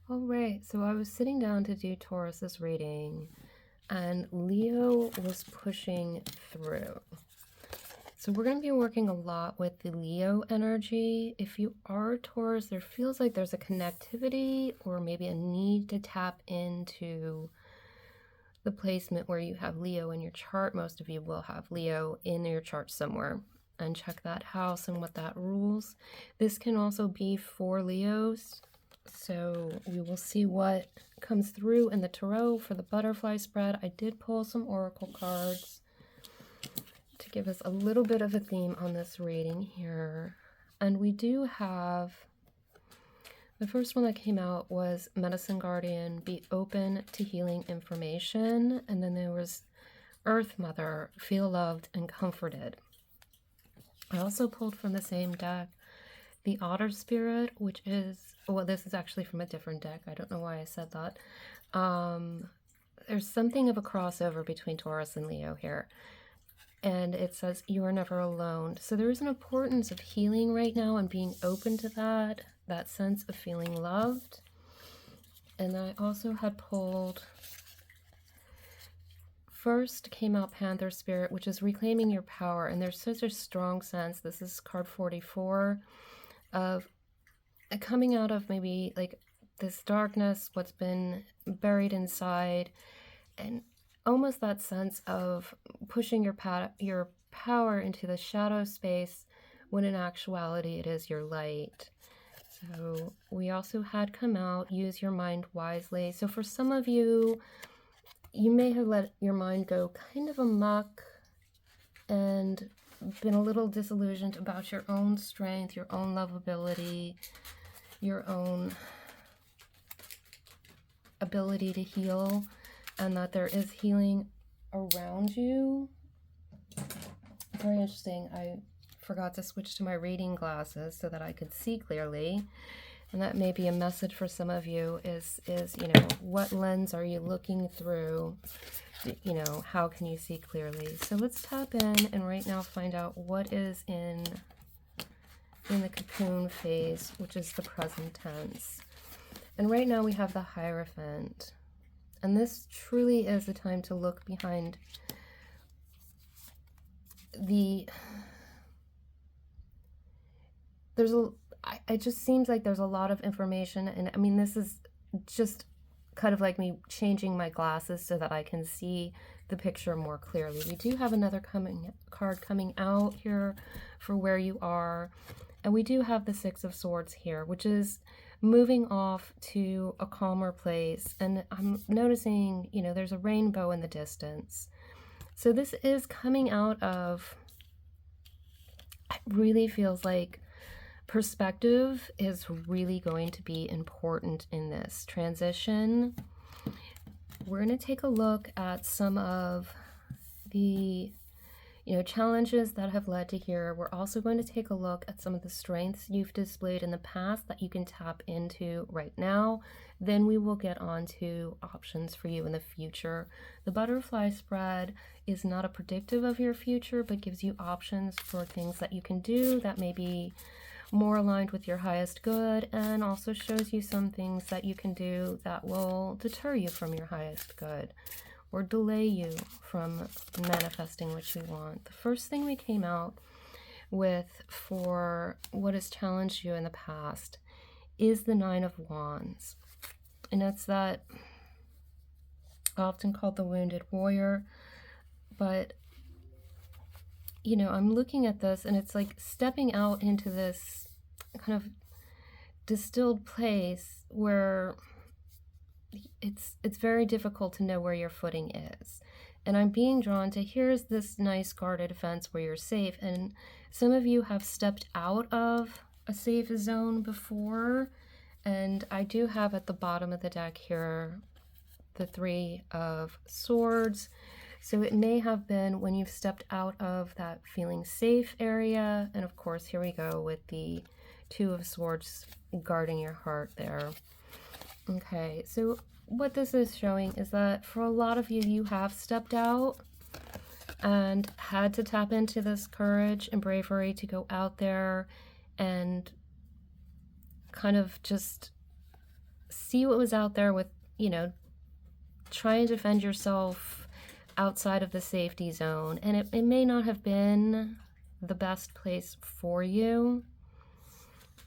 All right, so I was sitting down to do Taurus's reading, and Leo was pushing through. So we're going to be working a lot with the Leo energy. If you are a Taurus, there feels like there's a connectivity or maybe a need to tap into the placement where you have Leo in your chart. Most of you will have Leo in your chart somewhere, and check that house and what that rules. This can also be for Leos. So we will see what comes through in the tarot for the butterfly spread. I did pull some oracle cards to give us a little bit of a theme on this reading here. And we do have, the first one that came out was Medicine Guardian, be open to healing information. And then there was Earth Mother, feel loved and comforted. I also pulled from the same deck the Otter Spirit, which is, well, this is actually from a different deck. I don't know why I said that. There's something of a crossover between Taurus and Leo here. And it says, you are never alone. So there is an importance of healing right now and being open to that sense of feeling loved. And I also had pulled, first came out Panther Spirit, which is reclaiming your power. And there's such a strong sense, this is card 44, of coming out of maybe like this darkness, what's been buried inside, and almost that sense of pushing your power into the shadow space when in actuality it is your light. So we also had come out, use your mind wisely. So for some of you, you may have let your mind go kind of amok and been a little disillusioned about your own strength, your own lovability, your own ability to heal, and that there is healing around you. Very interesting. I forgot to switch to my reading glasses so that I could see clearly. And that may be a message for some of you is you know, what lens are you looking through? You know, how can you see clearly? So let's tap in and right now find out what is in the cocoon phase, which is the present tense. And right now we have the Hierophant. And this truly is the time to look behind it just seems like there's a lot of information, and I mean, this is just kind of like me changing my glasses so that I can see the picture more clearly. We do have another card coming out here for where you are, and we do have the Six of Swords here, which is moving off to a calmer place. And I'm noticing, you know, there's a rainbow in the distance. So this is coming out of, it really feels like perspective is really going to be important in this transition. We're going to take a look at some of the, you know, challenges that have led to here. We're also going to take a look at some of the strengths you've displayed in the past that you can tap into right now. Then we will get on to options for you in the future. The butterfly spread is not a predictive of your future, but gives you options for things that you can do that may be more aligned with your highest good, and also shows you some things that you can do that will deter you from your highest good or delay you from manifesting what you want. The first thing we came out with for what has challenged you in the past is the Nine of Wands. And it's that often called the wounded warrior, but you know, I'm looking at this and it's like stepping out into this kind of distilled place where it's very difficult to know where your footing is. And I'm being drawn to, here's this nice guarded fence where you're safe. And some of you have stepped out of a safe zone before. And I do have at the bottom of the deck here the Three of Swords. So it may have been when you've stepped out of that feeling safe area. And of course, here we go with the Two of Swords guarding your heart there. Okay, so what this is showing is that for a lot of you, you have stepped out and had to tap into this courage and bravery to go out there and kind of just see what was out there with, you know, try and defend yourself outside of the safety zone. And it may not have been the best place for you.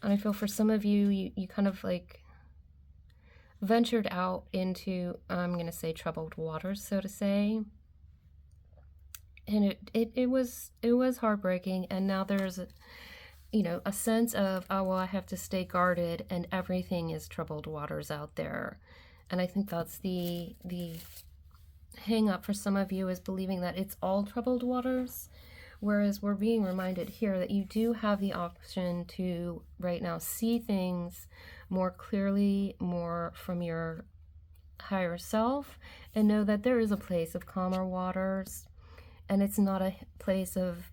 And I feel for some of you, you kind of like ventured out into, I'm going to say, troubled waters, so to say. And it was heartbreaking. And now there's you know, a sense of, oh, well, I have to stay guarded and everything is troubled waters out there. And I think that's the hang up for some of you, is believing that it's all troubled waters. Whereas we're being reminded here that you do have the option to right now see things more clearly, more from your higher self, and know that there is a place of calmer waters. And it's not a place of,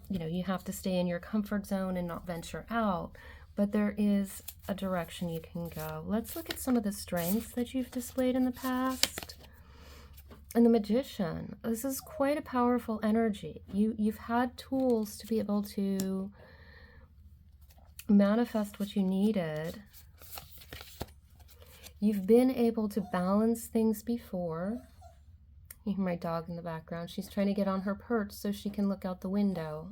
you know, you have to stay in your comfort zone and not venture out, but there is a direction you can go. Let's look at some of the strengths that you've displayed in the past. And the Magician, this is quite a powerful energy. You've had tools to be able to manifest what you needed. You've been able to balance things before. You hear my dog in the background. She's trying to get on her perch so she can look out the window.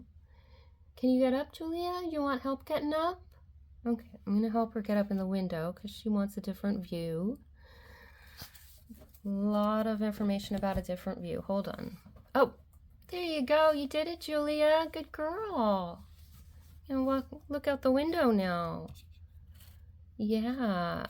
Can you get up, Julia? You want help getting up? Okay, I'm going to help her get up in the window because she wants a different view. A lot of information about a different view. Hold on. Oh, there you go. You did it, Julia. Good girl. You know, look out the window now. Yeah.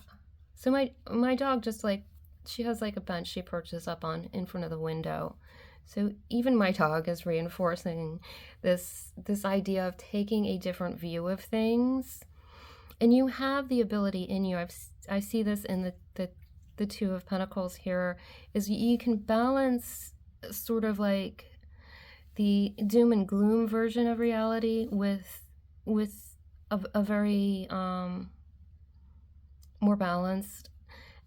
So my dog just like, she has like a bench she perches up on in front of the window. So even my dog is reinforcing this idea of taking a different view of things. And you have the ability in you. I see this in the Two of Pentacles here, is you can balance sort of like the doom and gloom version of reality with a very more balanced.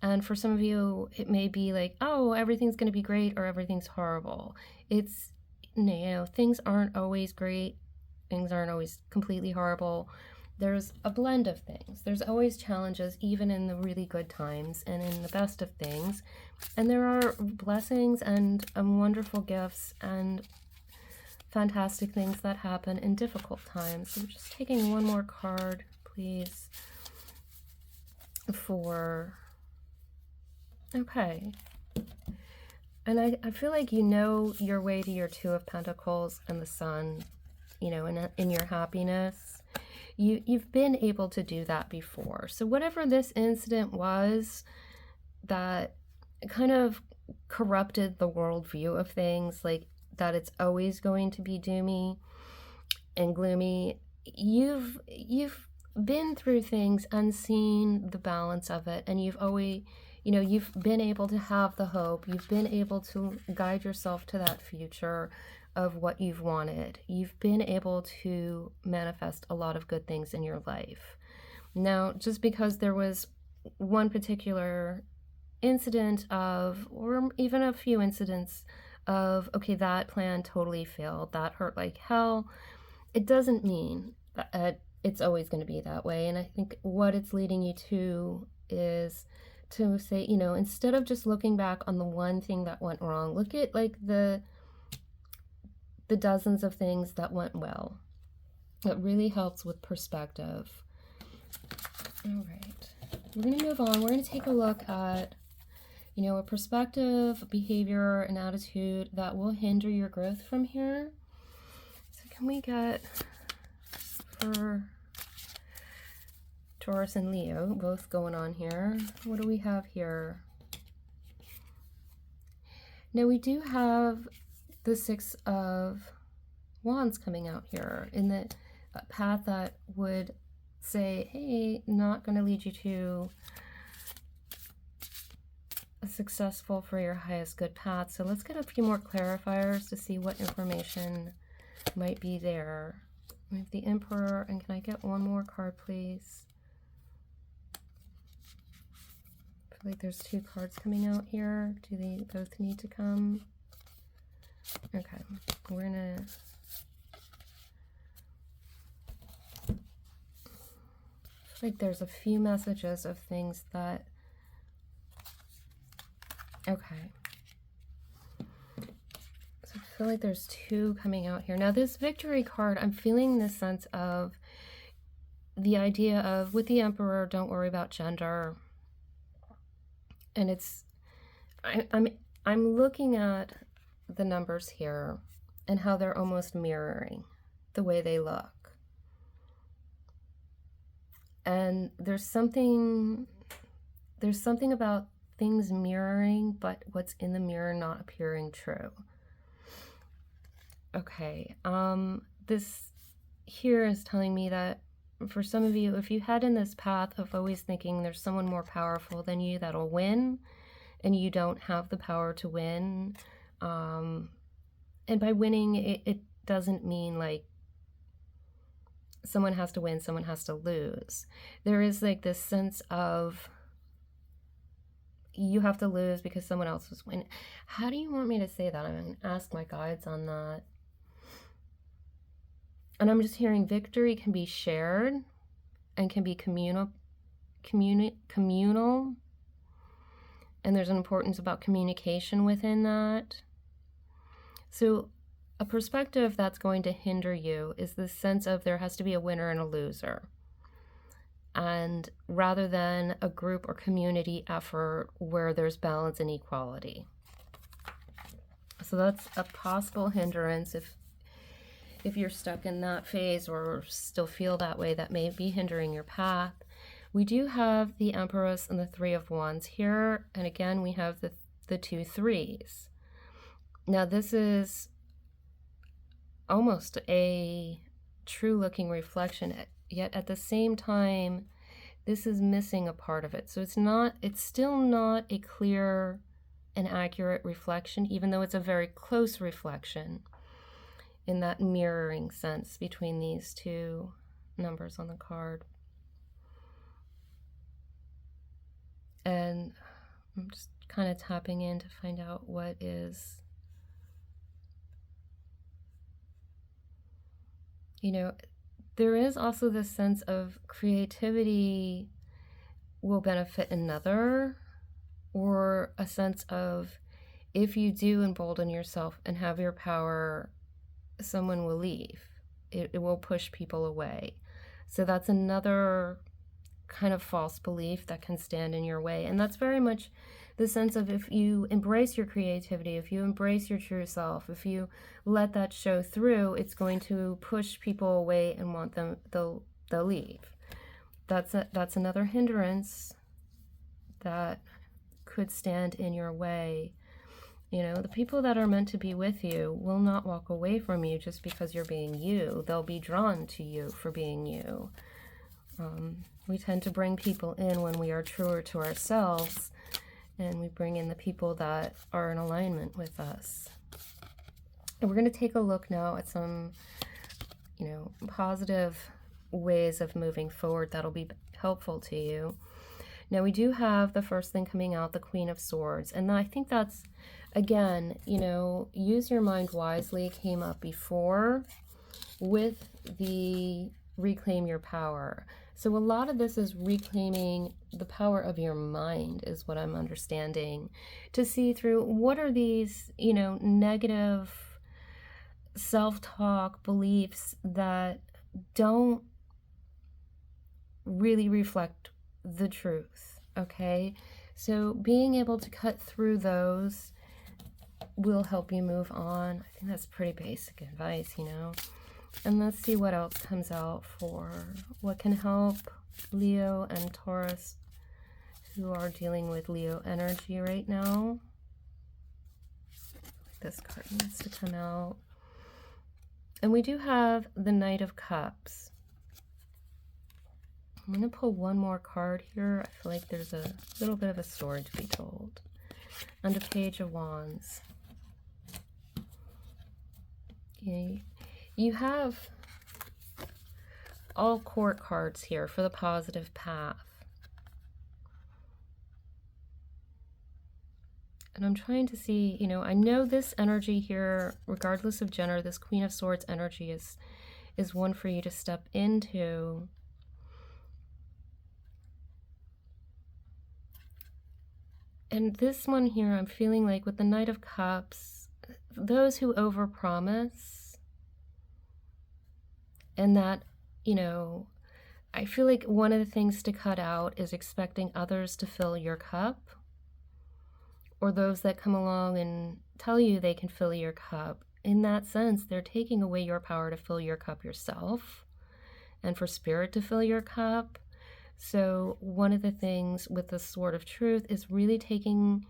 And for some of you, it may be like, oh, everything's going to be great or everything's horrible. It's, you know, things aren't always great. Things aren't always completely horrible. There's a blend of things. There's always challenges, even in the really good times and in the best of things. And there are blessings and wonderful gifts and fantastic things that happen in difficult times. So just taking one more card, please, for... Okay. And I feel like you know your way to your Two of Pentacles and the Sun, you know, in your happiness. You've been able to do that before. So whatever this incident was that kind of corrupted the worldview of things, like that it's always going to be doomy and gloomy, you've been through things and seen the balance of it, and you've always... You know, you've been able to have the hope. You've been able to guide yourself to that future of what you've wanted. You've been able to manifest a lot of good things in your life. Now, just because there was one particular incident of, or even a few incidents of, okay, that plan totally failed, that hurt like hell, it doesn't mean that it's always going to be that way. And I think what it's leading you to is to say, you know, instead of just looking back on the one thing that went wrong, look at like the dozens of things that went well. It really helps with perspective. All right, we're going to move on. We're going to take a look at, you know, a perspective, a behavior, an attitude that will hinder your growth from here. So can we get for Taurus and Leo, both going on here. What do we have here? Now we do have the Six of Wands coming out here in the path that would say, hey, not going to lead you to a successful for your highest good path. So let's get a few more clarifiers to see what information might be there. We have the Emperor, and can I get one more card, please? Like there's two cards coming out here. Do they both need to come? Okay, we're gonna like there's a few messages of things that, okay. So I feel like there's two coming out here. Now this victory card, I'm feeling this sense of the idea of, with the Emperor, don't worry about gender. And it's, I'm looking at the numbers here and how they're almost mirroring the way they look. And there's something about things mirroring, but what's in the mirror not appearing true. Okay, this here is telling me that for some of you, if you head in this path of always thinking there's someone more powerful than you that'll win, and you don't have the power to win, and by winning, it doesn't mean like someone has to win, someone has to lose. There is like this sense of you have to lose because someone else was winning. How do you want me to say that? I'm going to ask my guides on that. And I'm just hearing victory can be shared and can be communal. And there's an importance about communication within that. So a perspective that's going to hinder you is this sense of there has to be a winner and a loser. And rather than a group or community effort where there's balance and equality. So that's a possible hindrance if you're stuck in that phase or still feel that way, that may be hindering your path. We do have the Empress and the Three of Wands here. And again, we have the two threes. Now this is almost a true looking reflection, yet at the same time, this is missing a part of it. So it's still not a clear and accurate reflection, even though it's a very close reflection in that mirroring sense between these two numbers on the card. And I'm just kind of tapping in to find out what is, you know, there is also this sense of creativity will benefit another, or a sense of if you do embolden yourself and have your power, someone will leave. It will push people away. So that's another kind of false belief that can stand in your way. And that's very much the sense of if you embrace your creativity, if you embrace your true self, if you let that show through, it's going to push people away and want them, they'll leave. That's another hindrance that could stand in your way. You know, the people that are meant to be with you will not walk away from you just because you're being you. They'll be drawn to you for being you. We tend to bring people in when we are truer to ourselves, and we bring in the people that are in alignment with us. And we're going to take a look now at some, you know, positive ways of moving forward that'll be helpful to you. Now we do have the first thing coming out, the Queen of Swords, and I think that's, again, you know, use your mind wisely came up before with the reclaim your power. So a lot of this is reclaiming the power of your mind is what I'm understanding, to see through what are these, you know, negative self-talk beliefs that don't really reflect the truth. Okay, so being able to cut through those will help you move on. I think that's pretty basic advice, you know. And let's see what else comes out for what can help Leo and Taurus who are dealing with Leo energy right now. This card needs to come out. And we do have the Knight of Cups. I'm going to pull one more card here. I feel like there's a little bit of a story to be told. And a Page of Wands. Okay. You have all court cards here for the positive path. And I'm trying to see, you know, I know this energy here, regardless of gender, this Queen of Swords energy is one for you to step into. And this one here, I'm feeling like with the Knight of Cups, those who overpromise, and that, you know, I feel like one of the things to cut out is expecting others to fill your cup, or those that come along and tell you they can fill your cup. In that sense, they're taking away your power to fill your cup yourself and for spirit to fill your cup. So one of the things with the Sword of Truth is really taking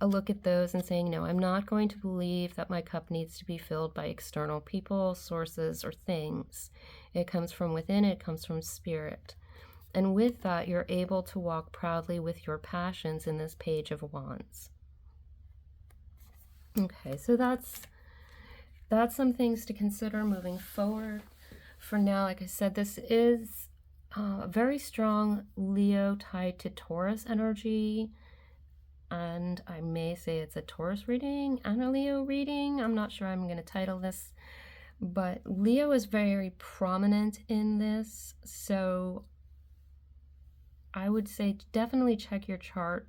a look at those and saying, no, I'm not going to believe that my cup needs to be filled by external people, sources, or things. It comes from within, it comes from spirit. And with that, you're able to walk proudly with your passions in this Page of Wands. Okay, so that's some things to consider moving forward. For now, like I said, this is a very strong Leo tied to Taurus energy. And I may say it's a Taurus reading and a Leo reading. I'm not sure I'm going to title this. But Leo is very prominent in this. So I would say definitely check your chart.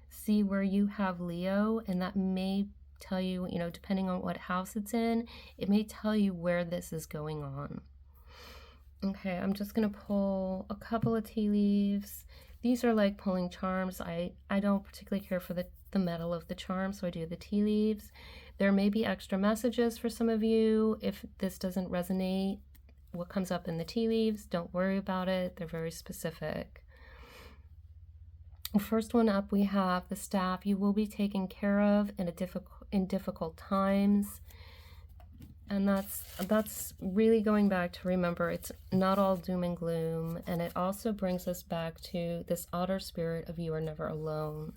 See where you have Leo. And that may tell you, you know, depending on what house it's in, it may tell you where this is going on. Okay, I'm just going to pull a couple of tea leaves. These are like pulling charms. I don't particularly care for the metal of the charm, so I do the tea leaves. There may be extra messages for some of you. If this doesn't resonate, what comes up in the tea leaves, don't worry about it. They're very specific. First one up, we have the staff. You will be taken care of in difficult times. And that's really going back to remember it's not all doom and gloom. And it also brings us back to this otter spirit of you are never alone.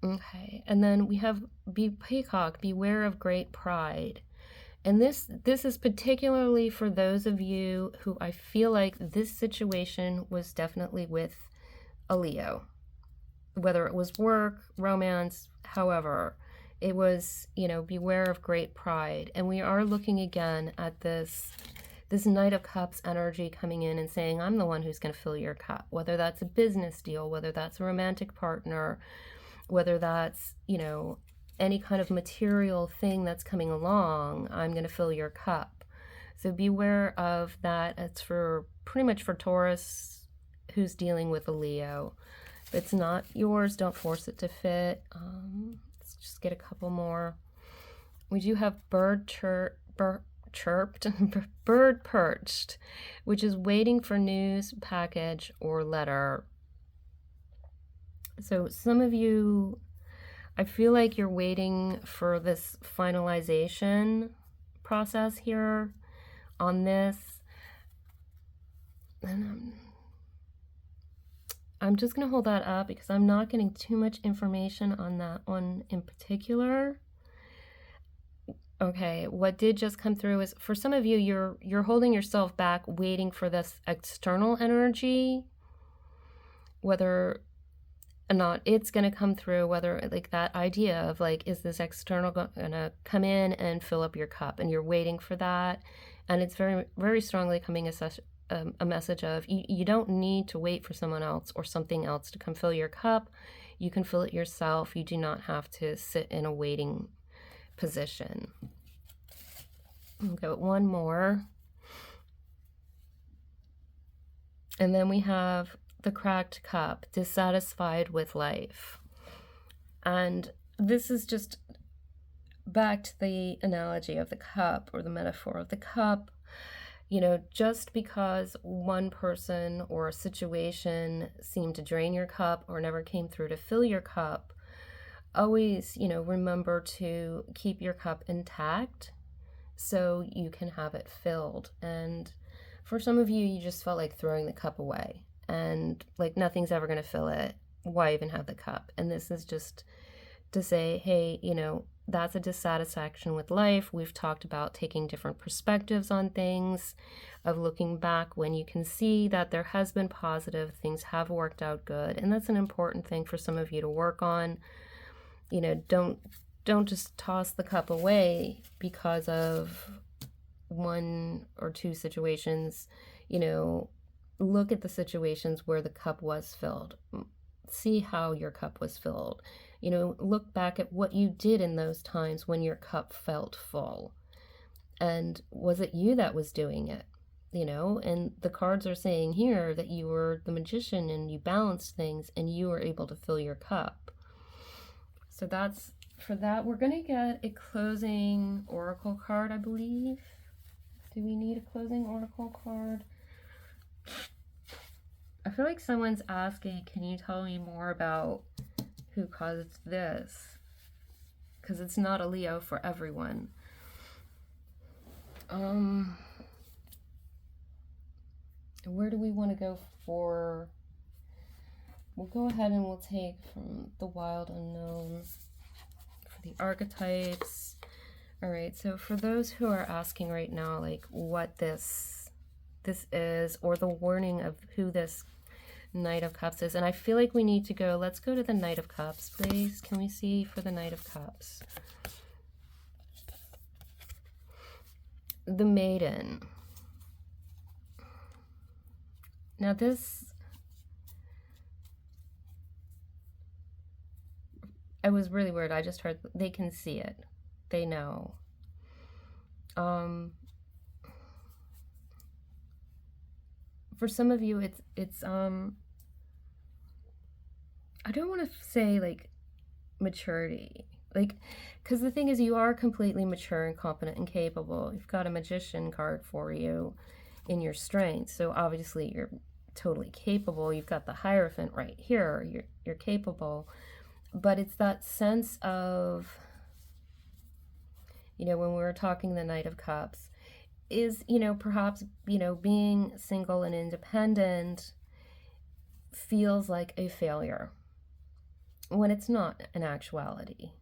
Okay, and then we have Peacock, beware of great pride. And this is particularly for those of you who I feel like this situation was definitely with a Leo. Whether it was work, romance, however, it was, you know, beware of great pride. And we are looking again at this Knight of Cups energy coming in and saying, I'm the one who's going to fill your cup. Whether that's a business deal, whether that's a romantic partner, whether that's, you know, any kind of material thing that's coming along, I'm going to fill your cup. So beware of that. It's for pretty much for Taurus who's dealing with a Leo. If it's not yours, don't force it to fit. Let's just get a couple more. We do have bird perched, which is waiting for news, package, or letter. So some of you, I feel like you're waiting for this finalization process here on this. And I'm just going to hold that up because I'm not getting too much information on that one in particular. Okay, what did just come through is for some of you, you're holding yourself back waiting for this external energy, whether or not it's going to come through, whether like that idea of like, is this external going to come in and fill up your cup, and you're waiting for that. And it's very, very strongly coming as a message of you don't need to wait for someone else or something else to come fill your cup. You can fill it yourself. You do not have to sit in a waiting position. I'll go one more. And then we have the cracked cup, dissatisfied with life. And this is just back to the analogy of the cup, or the metaphor of the cup. You know, just because one person or a situation seemed to drain your cup or never came through to fill your cup, always, you know, remember to keep your cup intact so you can have it filled. And for some of you, you just felt like throwing the cup away and like nothing's ever going to fill it. Why even have the cup? And this is just to say, hey, you know, that's a dissatisfaction with life. We've talked about taking different perspectives on things, of looking back when you can see that there has been positive, things have worked out good. And that's an important thing for some of you to work on. You know, don't just toss the cup away because of one or two situations. You know, look at the situations where the cup was filled. see how your cup was filled. You know, look back at what you did in those times when your cup felt full. And was it you that was doing it? You know, and the cards are saying here that you were the magician and you balanced things and you were able to fill your cup. So that's, for that, we're going to get a closing oracle card, I believe. Do we need a closing oracle card? I feel like someone's asking, can you tell me more about who caused this? Because it's not a Leo for everyone. Where do we want to go for? We'll go ahead and we'll take from the wild unknowns for the archetypes. All right, so for those who are asking right now, like what this is, or the warning of who this Knight of Cups is, and I feel like we need to go, let's go to the Knight of Cups, please. Can we see for the Knight of Cups? The Maiden. Now this, it was really weird. I just heard they can see it. They know. For some of you, it's I don't want to say like maturity, like, because the thing is, you are completely mature and competent and capable. You've got a Magician card for you in your strength, so obviously you're totally capable. You've got the Hierophant right here. You're capable, but it's that sense of, you know, when we were talking the Knight of Cups, is, you know, perhaps, you know, being single and independent feels like a failure when it's not in actuality.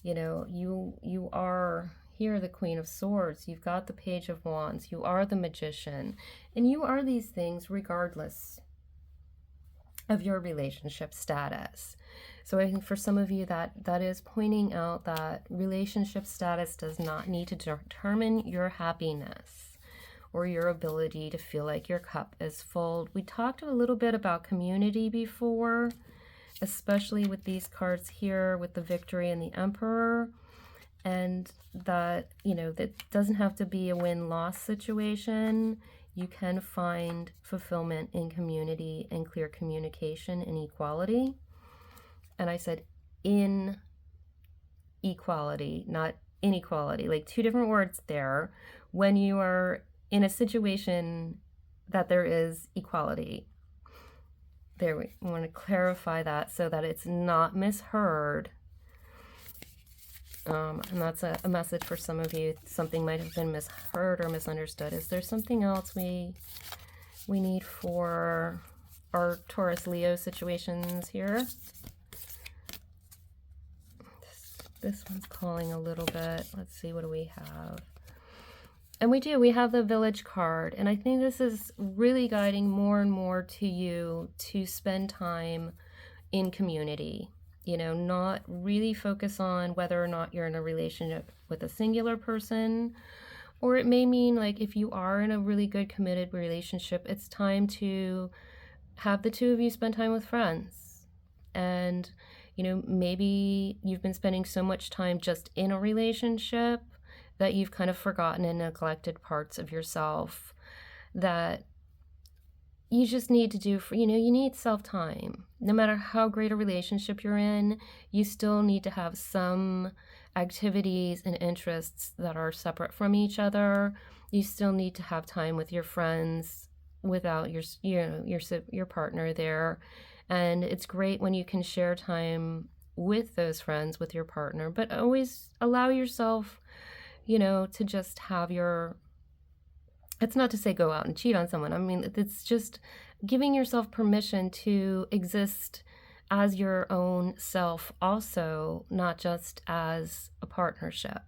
You know, you are here the Queen of Swords, you've got the Page of Wands, you are the Magician, and you are these things regardless of your relationship status. So I think for some of you that is pointing out that relationship status does not need to determine your happiness or your ability to feel like your cup is full. We talked a little bit about community before, especially with these cards here with the Victory and the Emperor, and that, you know, that doesn't have to be a win-loss situation. You can find fulfillment in community and clear communication and equality. And I said in equality, not inequality, like two different words there. When you are in a situation that there is equality, there, we want to clarify that so that it's not misheard. And that's a message for some of you. Something might have been misheard or misunderstood. Is there something else we need for our Taurus Leo situations here? This one's calling a little bit. Let's see, what do we have? And we have the Village card. And I think this is really guiding more and more to you to spend time in community. You know, not really focus on whether or not you're in a relationship with a singular person. Or it may mean, like, if you are in a really good committed relationship, it's time to have the two of you spend time with friends. And, you know, maybe you've been spending so much time just in a relationship that you've kind of forgotten and neglected parts of yourself that you just need to do for, you know, you need self-time. No matter how great a relationship you're in, you still need to have some activities and interests that are separate from each other. You still need to have time with your friends without your, you know, your partner there. And it's great when you can share time with those friends, with your partner, but always allow yourself, you know, to just have your, it's not to say go out and cheat on someone. I mean, it's just giving yourself permission to exist as your own self also, not just as a partnership.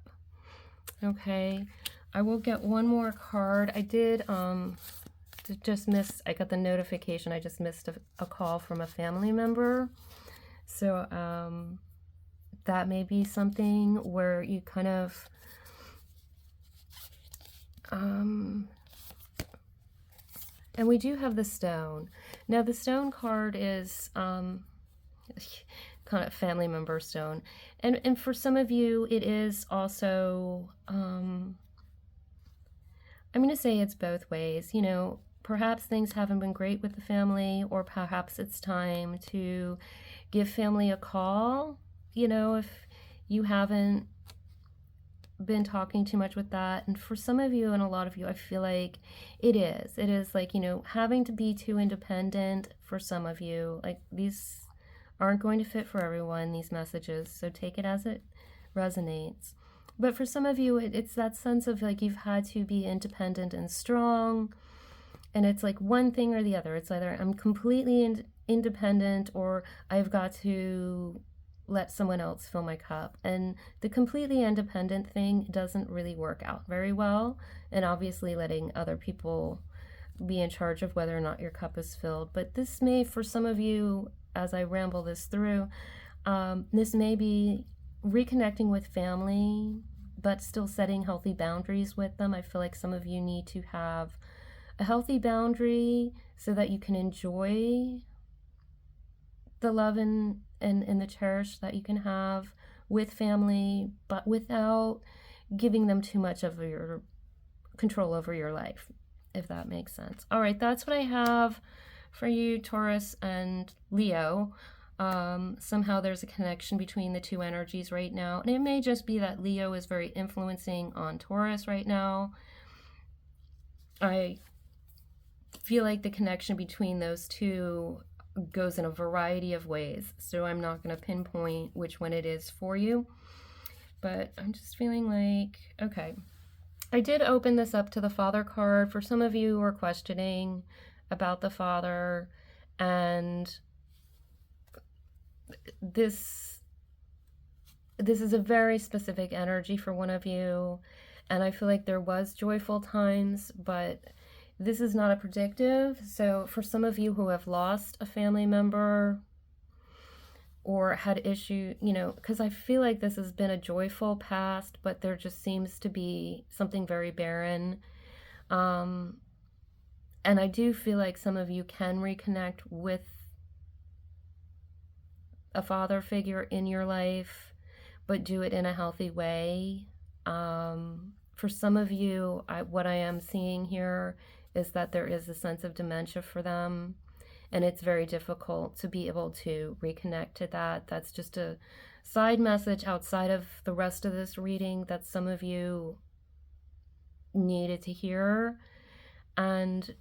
Okay, I will get one more card. I did just miss, I got the notification, I just missed a call from a family member. So that may be something where you kind of and we do have the Stone. Now the Stone card is kind of family member stone. And for some of you, it is also, I'm going to say it's both ways. You know, perhaps things haven't been great with the family, or perhaps it's time to give family a call. You know, if you haven't been talking too much with that. And for some of you and a lot of you, I feel like it is like, you know, having to be too independent for some of you. Like, these aren't going to fit for everyone, these messages, so take it as it resonates. But for some of you, it's that sense of like you've had to be independent and strong, and it's like one thing or the other. It's either I'm completely independent, or I've got to let someone else fill my cup. And the completely independent thing doesn't really work out very well. And obviously letting other people be in charge of whether or not your cup is filled. But this may, for some of you, as I ramble this through, this may be reconnecting with family, but still setting healthy boundaries with them. I feel like some of you need to have a healthy boundary so that you can enjoy the love and the cherish that you can have with family, but without giving them too much of your control over your life, if that makes sense. All right, that's what I have for you, Taurus and Leo. Somehow there's a connection between the two energies right now, and it may just be that Leo is very influencing on Taurus right now. I feel like the connection between those two goes in a variety of ways, so I'm not going to pinpoint which one it is for you, but I'm just feeling like, okay, I did open this up to the Father card for some of you who are questioning about the Father, and this is a very specific energy for one of you, and I feel like there was joyful times, but this is not a predictive. So for some of you who have lost a family member or had issue, you know, because I feel like this has been a joyful past, but there just seems to be something very barren. And I do feel like some of you can reconnect with a father figure in your life, but do it in a healthy way. For some of you, what I am seeing here is that there is a sense of dementia for them, and it's very difficult to be able to reconnect to that. That's just a side message outside of the rest of this reading that some of you needed to hear, and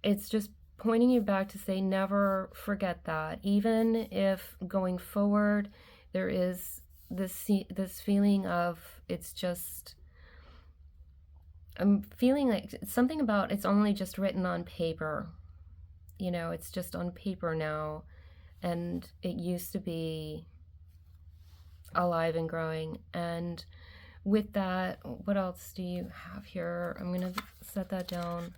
it's just pointing you back to say never forget that. Even if going forward there is this feeling of, it's just, I'm feeling like something about it's only just written on paper. You know, it's just on paper now, and it used to be alive and growing. And with that, what else do you have here? I'm going to set that down.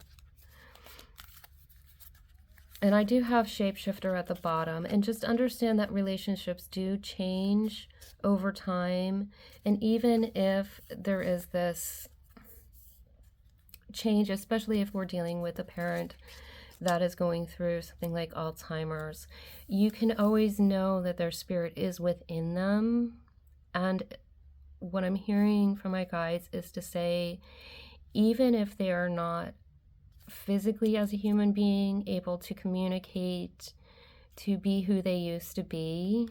And I do have shapeshifter at the bottom, and just understand that relationships do change over time. And even if there is this change, especially if we're dealing with a parent that is going through something like Alzheimer's, you can always know that their spirit is within them. And what I'm hearing from my guides is to say, even if they are not physically as a human being able to communicate, to be who they used to be,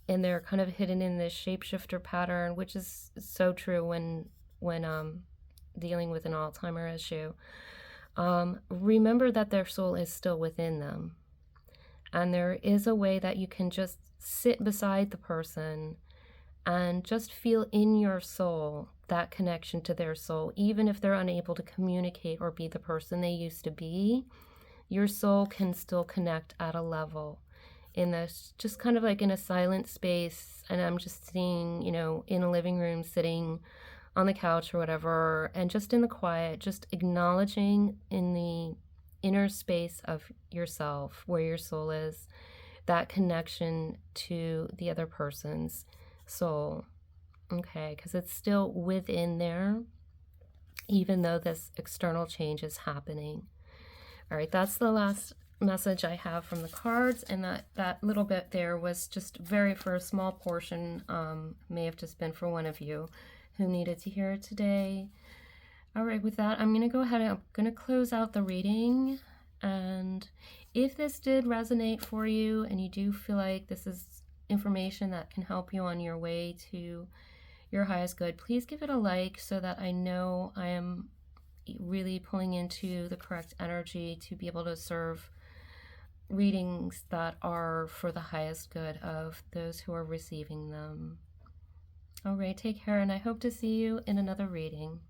and they're kind of hidden in this shapeshifter pattern, which is so true when dealing with an Alzheimer's issue. Remember that their soul is still within them, and there is a way that you can just sit beside the person and just feel in your soul that connection to their soul. Even if they're unable to communicate or be the person they used to be, your soul can still connect at a level in this, just kind of like in a silent space. And I'm just seeing, you know, in a living room, sitting on the couch or whatever, and just in the quiet, just acknowledging in the inner space of yourself, where your soul is, that connection to the other person's soul. Okay, because it's still within there, even though this external change is happening. All right, that's the last message I have from the cards, and that little bit there was just very for a small portion, may have just been for one of you who needed to hear it today. All right, with that, I'm going to go ahead and I'm going to close out the reading. And if this did resonate for you and you do feel like this is information that can help you on your way to your highest good, please give it a like so that I know I am really pulling into the correct energy to be able to serve readings that are for the highest good of those who are receiving them. All right, take care, and I hope to see you in another reading.